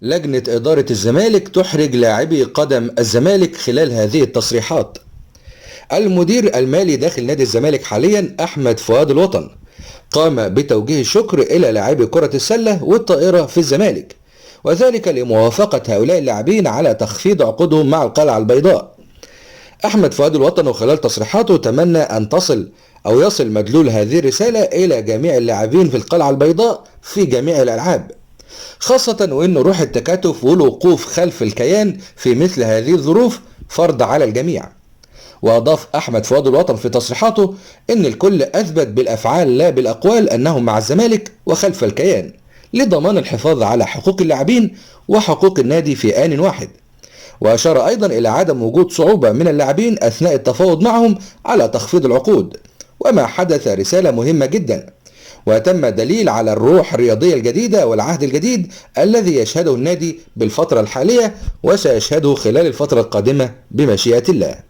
لجنة إدارة الزمالك تحرج لاعبي قدم الزمالك خلال هذه التصريحات. المدير المالي داخل نادي الزمالك حاليا أحمد فؤاد الوطن قام بتوجيه الشكر إلى لاعبي كرة السلة والطائرة في الزمالك، وذلك لموافقة هؤلاء اللاعبين على تخفيض عقودهم مع القلعة البيضاء. أحمد فؤاد الوطن خلال تصريحاته تمنى أن يصل مدلول هذه الرسالة إلى جميع اللاعبين في القلعة البيضاء في جميع الألعاب، خاصة وأن روح التكاتف والوقوف خلف الكيان في مثل هذه الظروف فرض على الجميع. وأضاف أحمد فؤاد الوطن في تصريحاته أن الكل أثبت بالأفعال لا بالأقوال أنهم مع الزمالك وخلف الكيان لضمان الحفاظ على حقوق اللاعبين وحقوق النادي في آن واحد. وأشار أيضا إلى عدم وجود صعوبة من اللاعبين أثناء التفاوض معهم على تخفيض العقود، وما حدث رسالة مهمة جدا، وتم دليل على الروح الرياضية الجديدة والعهد الجديد الذي يشهده النادي بالفترة الحالية وسيشهده خلال الفترة القادمة بمشيئة الله.